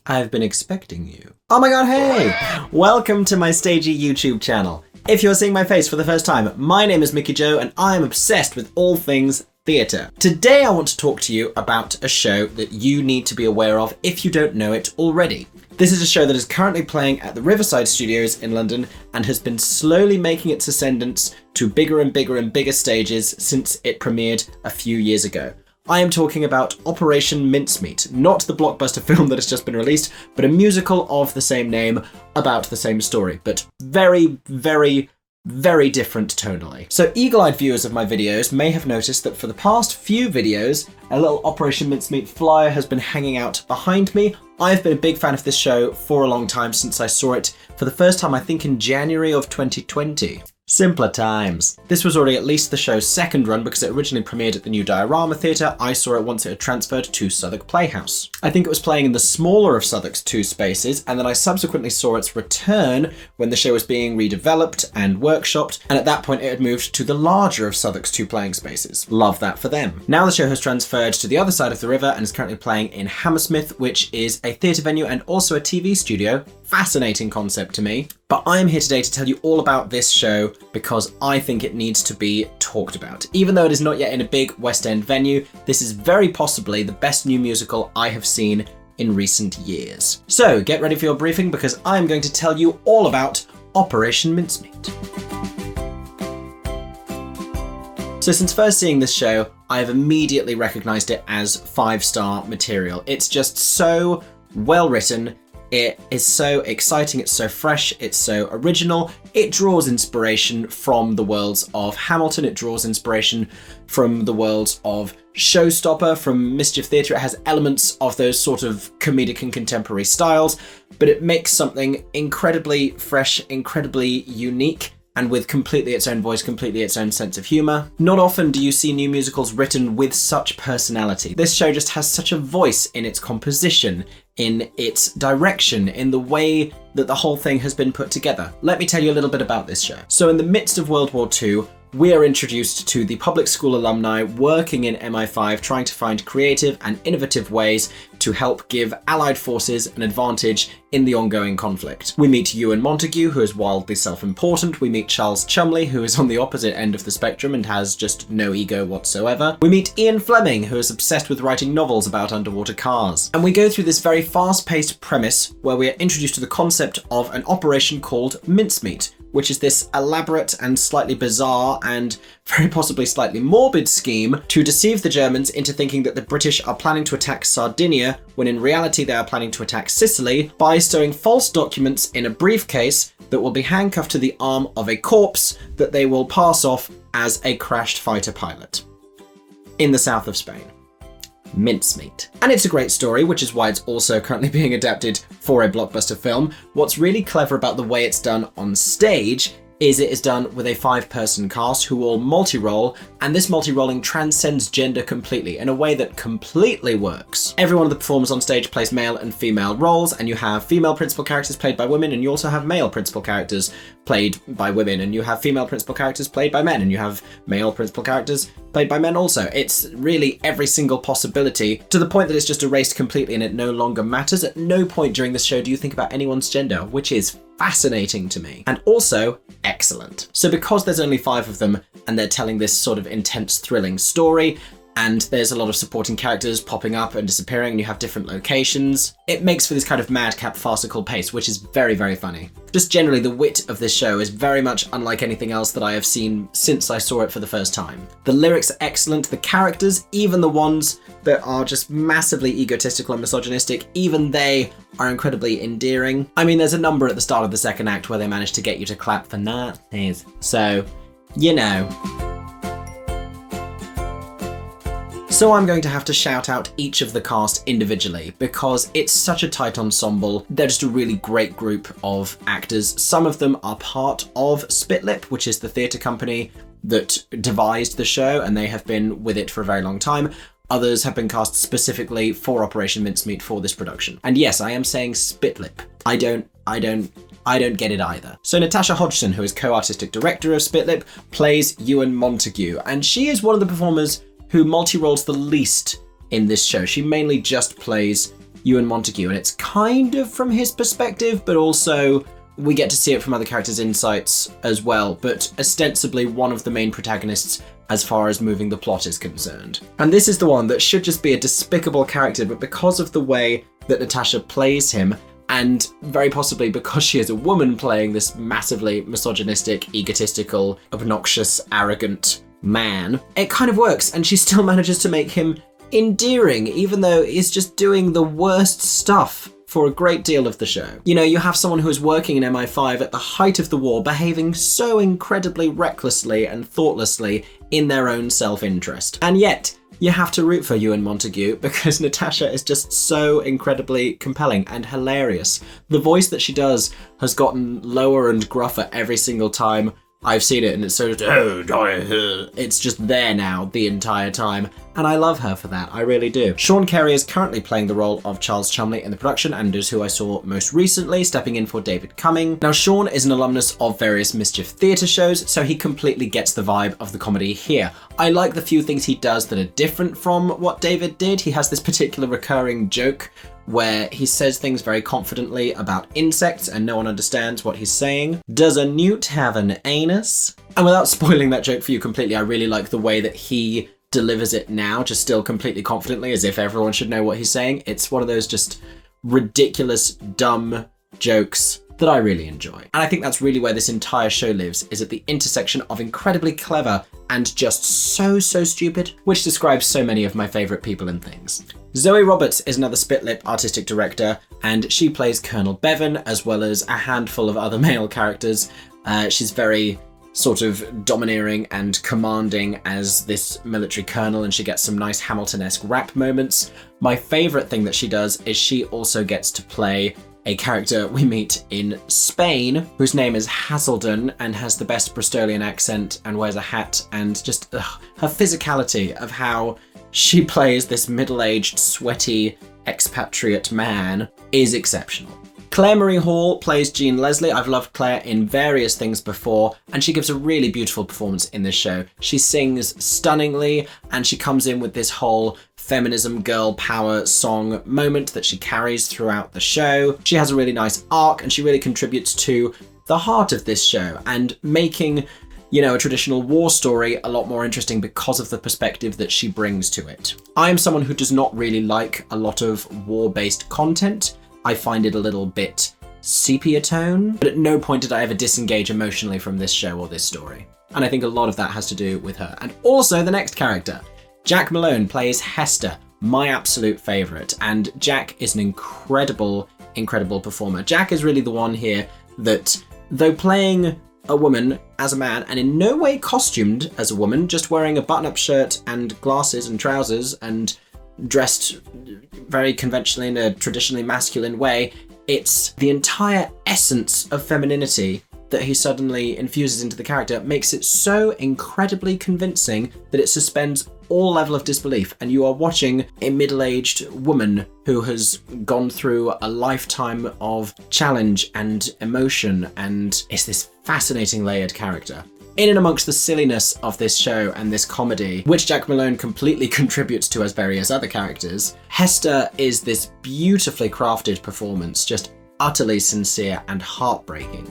I've been expecting you. Oh my god, hey! Welcome to my stagey YouTube channel. If you're seeing my face for the first time, my name is Mickey Joe and I am obsessed with all things theatre. Today I want to talk to you about a show that you need to be aware of if you don't know it already. This is a show that is currently playing at the Riverside Studios in London and has been slowly making its ascendance to bigger and bigger and bigger stages since it premiered a few years ago. I am talking about Operation Mincemeat, not the blockbuster film that has just been released, but a musical of the same name about the same story, but very, very, very different tonally. So eagle-eyed viewers of my videos may have noticed that for the past few videos, a little Operation Mincemeat flyer has been hanging out behind me. I've been a big fan of this show for a long time since I saw it for the first time, I think in January of 2020. Simpler times. This was already at least the show's second run because it originally premiered at the new Diorama Theatre. I saw it once it had transferred to Southwark Playhouse. I think it was playing in the smaller of Southwark's two spaces, and then I subsequently saw its return when the show was being redeveloped and workshopped, and at that point it had moved to the larger of Southwark's two playing spaces. Love that for them. Now the show has transferred to the other side of the river and is currently playing in Hammersmith, which is a theatre venue and also a TV studio. Fascinating concept to me. But I'm here today to tell you all about this show because I think it needs to be talked about. Even though it is not yet in a big West End venue, this is very possibly the best new musical I have seen in recent years. So get ready for your briefing because I'm going to tell you all about Operation Mincemeat. So since first seeing this show, I have immediately recognised it as 5-star material. It's just so well written. It is so exciting, it's so fresh, it's so original. It draws inspiration from the worlds of Hamilton, it draws inspiration from the worlds of Showstopper, from Mischief Theatre. It has elements of those sort of comedic and contemporary styles, but it makes something incredibly fresh, incredibly unique, and with completely its own voice, completely its own sense of humour. Not often do you see new musicals written with such personality. This show just has such a voice in its composition, in its direction, in the way that the whole thing has been put together. Let me tell you a little bit about this show. So in the midst of World War II, we are introduced to the public school alumni working in MI5, trying to find creative and innovative ways to help give Allied forces an advantage in the ongoing conflict. We meet Ewan Montague, who is wildly self-important. We meet Charles Chumley, who is on the opposite end of the spectrum and has just no ego whatsoever. We meet Ian Fleming, who is obsessed with writing novels about underwater cars. And we go through this very fast-paced premise where we are introduced to the concept of an operation called Mincemeat, which is this elaborate and slightly bizarre and very possibly slightly morbid scheme to deceive the Germans into thinking that the British are planning to attack Sardinia when in reality they are planning to attack Sicily by stowing false documents in a briefcase that will be handcuffed to the arm of a corpse that they will pass off as a crashed fighter pilot in the south of Spain. Mincemeat. And it's a great story, which is why it's also currently being adapted for a blockbuster film. What's really clever about the way it's done on stage is it is done with a 5-person cast who all multi-role, and this multi-rolling transcends gender completely in a way that completely works. Every one of the performers on stage plays male and female roles, and you have female principal characters played by women, and you also have male principal characters played by women, and you have female principal characters played by men, and you have male principal characters played by men also. It's really every single possibility, to the point that it's just erased completely and it no longer matters. At no point during this show do you think about anyone's gender, which is fascinating to me, and also excellent. So because there's only 5 of them and they're telling this sort of intense, thrilling story, and there's a lot of supporting characters popping up and disappearing, and you have different locations, it makes for this kind of madcap farcical pace, which is very, very funny. Just generally, the wit of this show is very much unlike anything else that I have seen since I saw it for the first time. The lyrics are excellent, the characters, even the ones that are just massively egotistical and misogynistic, even they are incredibly endearing. I mean, there's a number at the start of the second act where they manage to get you to clap for Nazis. So, you know. So I'm going to have to shout out each of the cast individually because it's such a tight ensemble. They're just a really great group of actors. Some of them are part of Spitlip, which is the theatre company that devised the show, and they have been with it for a very long time. Others have been cast specifically for Operation Mincemeat for this production. And yes, I am saying Spitlip. I don't get it either. So Natasha Hodgson, who is co-artistic director of Spitlip, plays Ewan Montague, and she is one of the performers who multi-roles the least in this show. She mainly just plays Ewan Montague, and it's kind of from his perspective, but also we get to see it from other characters' insights as well, but ostensibly one of the main protagonists as far as moving the plot is concerned. And this is the one that should just be a despicable character, but because of the way that Natasha plays him, and very possibly because she is a woman playing this massively misogynistic, egotistical, obnoxious, arrogant man, it kind of works, and she still manages to make him endearing, even though he's just doing the worst stuff for a great deal of the show. You know, you have someone who is working in MI5 at the height of the war, behaving so incredibly recklessly and thoughtlessly in their own self-interest. And yet, you have to root for Ewan Montague because Natasha is just so incredibly compelling and hilarious. The voice that she does has gotten lower and gruffer every single time I've seen it, and it's so, it's just there now the entire time, and I love her for that, I really do. Sean Carey is currently playing the role of Charles Chumley in the production, and is who I saw most recently, stepping in for David Cumming. Now, Sean is an alumnus of various Mischief Theatre shows, so he completely gets the vibe of the comedy here. I like the few things he does that are different from what David did. He has this particular recurring joke where he says things very confidently about insects and no one understands what he's saying. Does a newt have an anus? And without spoiling that joke for you completely, I really like the way that he delivers it now, just still completely confidently, as if everyone should know what he's saying. It's one of those just ridiculous, dumb jokes that I really enjoy. And I think that's really where this entire show lives, is at the intersection of incredibly clever and just so stupid, which describes so many of my favourite people and things. Zoe Roberts is another Spitlip artistic director, and she plays Colonel Bevan, as well as a handful of other male characters. She's very sort of domineering and commanding as this military colonel, and she gets some nice Hamilton-esque rap moments. My favourite thing that she does is she also gets to play a character we meet in Spain, whose name is Hazelden and has the best Bristolian accent and wears a hat, and just her physicality of how she plays this middle-aged, sweaty expatriate man is exceptional. Claire Marie Hall plays Jean Leslie. I've loved Claire in various things before, and she gives a really beautiful performance in this show. She sings stunningly, and she comes in with this whole feminism, girl power song moment that she carries throughout the show. She has a really nice arc, and she really contributes to the heart of this show and making, you know, a traditional war story a lot more interesting because of the perspective that she brings to it. I am someone who does not really like a lot of war-based content. I find it a little bit sepia tone, but at no point did I ever disengage emotionally from this show or this story. And I think a lot of that has to do with her. And also the next character. Jack Malone plays Hester, my absolute favourite, and Jack is an incredible performer. Jack is really the one here that, though playing a woman as a man and in no way costumed as a woman, just wearing a button-up shirt and glasses and trousers and dressed very conventionally in a traditionally masculine way, it's the entire essence of femininity that he suddenly infuses into the character makes it so incredibly convincing that it suspends all level of disbelief, and you are watching a middle-aged woman who has gone through a lifetime of challenge and emotion, and is this fascinating layered character. In and amongst the silliness of this show and this comedy, which Jack Malone completely contributes to as various other characters, Hester is this beautifully crafted performance, just utterly sincere and heartbreaking.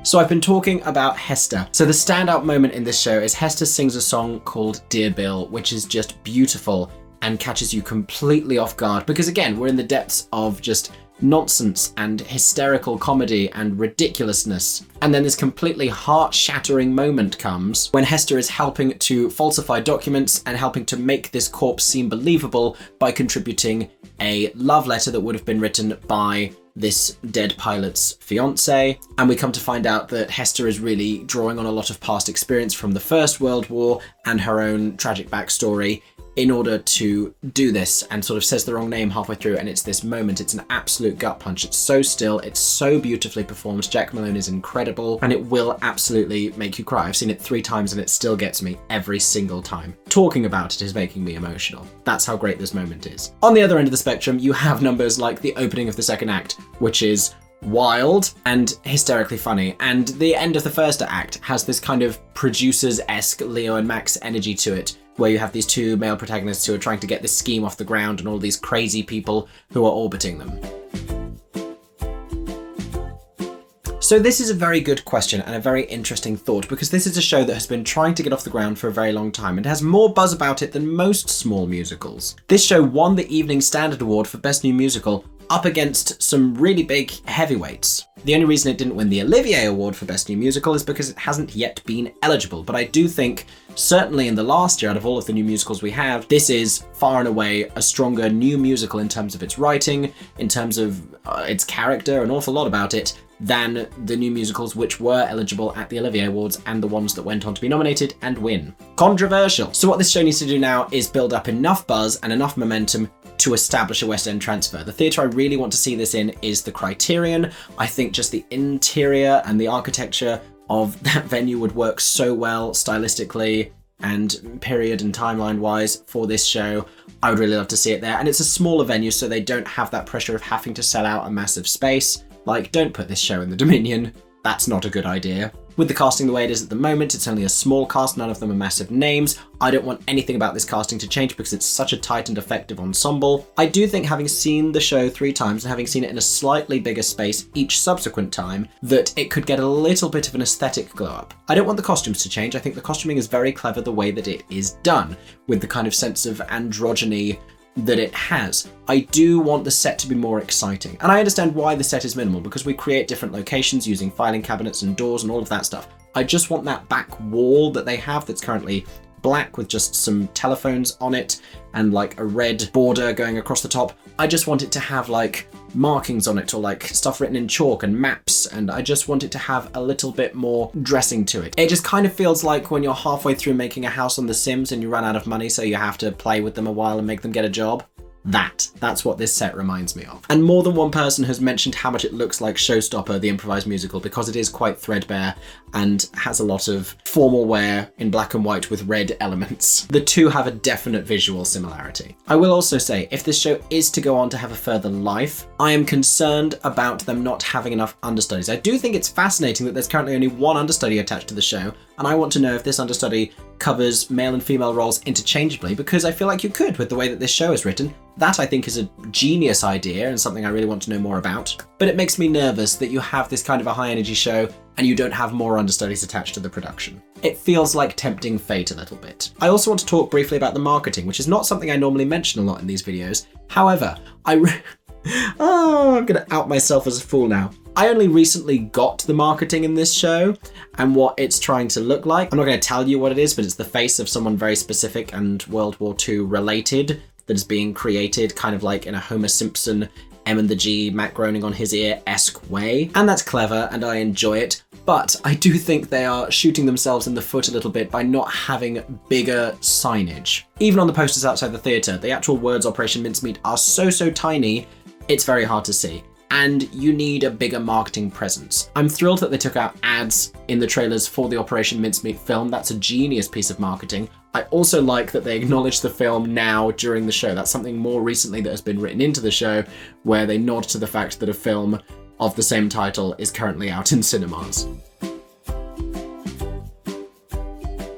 So I've been talking about Hester. So the standout moment in this show is Hester sings a song called Dear Bill, which is just beautiful and catches you completely off guard, because again, we're in the depths of just nonsense and hysterical comedy and ridiculousness. And then this completely heart-shattering moment comes when Hester is helping to falsify documents and helping to make this corpse seem believable by contributing a love letter that would have been written by this dead pilot's fiance. And we come to find out that Hester is really drawing on a lot of past experience from the First World War and her own tragic backstory in order to do this, and sort of says the wrong name halfway through, and it's this moment. It's an absolute gut punch. It's so still, it's so beautifully performed. Jack Malone is incredible, and it will absolutely make you cry. I've seen it 3 times and it still gets me every single time. Talking about it is making me emotional. That's how great this moment is. On the other end of the spectrum, you have numbers like the opening of the second act, which is wild and hysterically funny, and the end of the first act has this kind of producers-esque Leo and Max energy to it, where you have these two male protagonists who are trying to get this scheme off the ground and all these crazy people who are orbiting them. So this is a very good question and a very interesting thought, because this is a show that has been trying to get off the ground for a very long time and has more buzz about it than most small musicals. This show won the Evening Standard Award for Best New Musical up against some really big heavyweights. The only reason it didn't win the Olivier Award for Best New Musical is because it hasn't yet been eligible, but I do think, certainly in the last year, out of all of the new musicals we have, this is far and away a stronger new musical in terms of its writing, in terms of its character, an awful lot about it, than the new musicals which were eligible at the Olivier Awards and the ones that went on to be nominated and win. Controversial. So what this show needs to do now is build up enough buzz and enough momentum to establish a West End transfer. The theatre I really want to see this in is the Criterion. I think just the interior and the architecture of that venue would work so well stylistically and period and timeline wise for this show. I would really love to see it there. And it's a smaller venue, so they don't have that pressure of having to sell out a massive space. Like, don't put this show in the Dominion. That's not a good idea. With the casting the way it is at the moment, it's only a small cast, none of them are massive names. I don't want anything about this casting to change because it's such a tight and effective ensemble. I do think, having seen the show 3 times and having seen it in a slightly bigger space each subsequent time, that it could get a little bit of an aesthetic glow up. I don't want the costumes to change. I think the costuming is very clever the way that it is done, with the kind of sense of androgyny that it has. I do want the set to be more exciting. And I understand why the set is minimal, because we create different locations using filing cabinets and doors and all of that stuff. I just want that back wall that they have that's currently black with just some telephones on it and like a red border going across the top. I just want it to have like markings on it or like stuff written in chalk and maps, and I just want it to have a little bit more dressing to it. It just kind of feels like when you're halfway through making a house on The Sims and you run out of money, so you have to play with them a while and make them get a job. That's what this set reminds me of. And more than one person has mentioned how much it looks like Showstopper, the improvised musical, because it is quite threadbare and has a lot of formal wear in black and white with red elements. The two have a definite visual similarity. I will also say, if this show is to go on to have a further life, I am concerned about them not having enough understudies. I do think it's fascinating that there's currently only one understudy attached to the show, and I want to know if this understudy covers male and female roles interchangeably, because I feel like you could with the way that this show is written. That, I think, is a genius idea and something I really want to know more about. But it makes me nervous that you have this kind of a high energy show and you don't have more understudies attached to the production. It feels like tempting fate a little bit. I also want to talk briefly about the marketing, which is not something I normally mention a lot in these videos. However, I'm gonna out myself as a fool now. I only recently got the marketing in this show and what it's trying to look like. I'm not going to tell you what it is, but it's the face of someone very specific and World War II related that is being created kind of like in a Homer Simpson, M and the G, Matt Groening on his ear-esque way. And that's clever and I enjoy it. But I do think they are shooting themselves in the foot a little bit by not having bigger signage. Even on the posters outside the theatre, the actual words Operation Mincemeat are so tiny, it's very hard to see. And you need a bigger marketing presence. I'm thrilled that they took out ads in the trailers for the Operation Mincemeat film. That's a genius piece of marketing. I also like that they acknowledge the film now during the show. That's something more recently that has been written into the show, where they nod to the fact that a film of the same title is currently out in cinemas.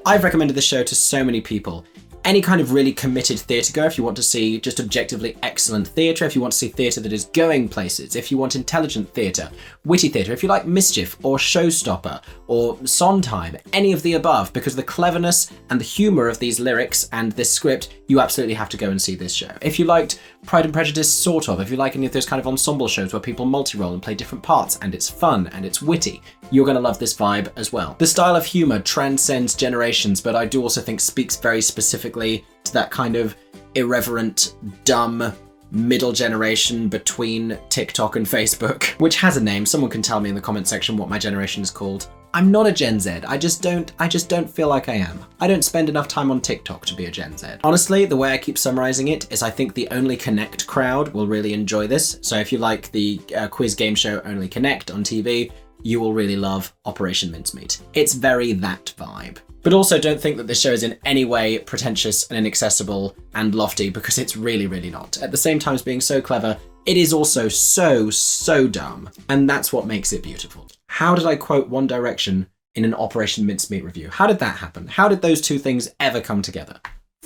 I've recommended this show to so many people. Any kind of really committed theatre goer, if you want to see just objectively excellent theatre, if you want to see theatre that is going places, if you want intelligent theatre, witty theatre, if you like Mischief or Showstopper or Sondheim, any of the above, because of the cleverness and the humour of these lyrics and this script, you absolutely have to go and see this show. If you liked Pride and Prejudice, sort of, if you like any of those kind of ensemble shows where people multi-role and play different parts and it's fun and it's witty, you're going to love this vibe as well. The style of humour transcends generations, but I do also think speaks very specifically to that kind of irreverent, dumb middle generation between TikTok and Facebook, which has a name. Someone can tell me in the comment section what my generation is called. I'm not a Gen Z. I just don't feel like I am. I don't spend enough time on TikTok to be a Gen Z. Honestly, the way I keep summarizing it is I think the Only Connect crowd will really enjoy this. So if you like the quiz game show Only Connect on TV, you will really love Operation Mincemeat. It's very that vibe. But also don't think that this show is in any way pretentious and inaccessible and lofty, because it's really not. At the same time as being so clever, it is also so dumb. And that's what makes it beautiful. How did I quote One Direction in an Operation Mincemeat review? How did that happen? How did those two things ever come together?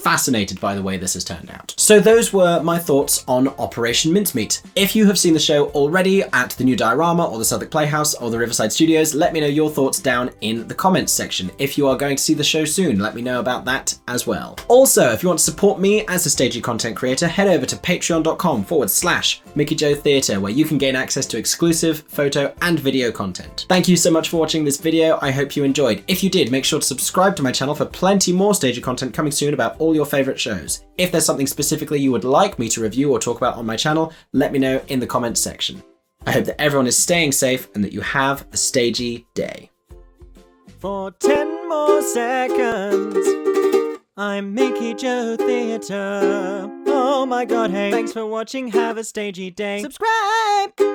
fascinated by the way this has turned out. So those were my thoughts on Operation Mincemeat. If you have seen the show already at the new Diorama or the Southwark Playhouse or the Riverside Studios, let me know your thoughts down in the comments section. If you are going to see the show soon, let me know about that as well. Also, if you want to support me as a stagey content creator, head over to patreon.com/MickeyJoeTheatre, where you can gain access to exclusive photo and video content. Thank you so much for watching this video. I hope you enjoyed. If you did, make sure to subscribe to my channel for plenty more stagey content coming soon about all your favorite shows. If there's something specifically you would like me to review or talk about on my channel, let me know in the comments section. I hope that everyone is staying safe and that you have a stagey day. For 10 more seconds, I'm Mickey Joe Theatre. Oh my god, hey, thanks for watching, have a stagey day. Subscribe!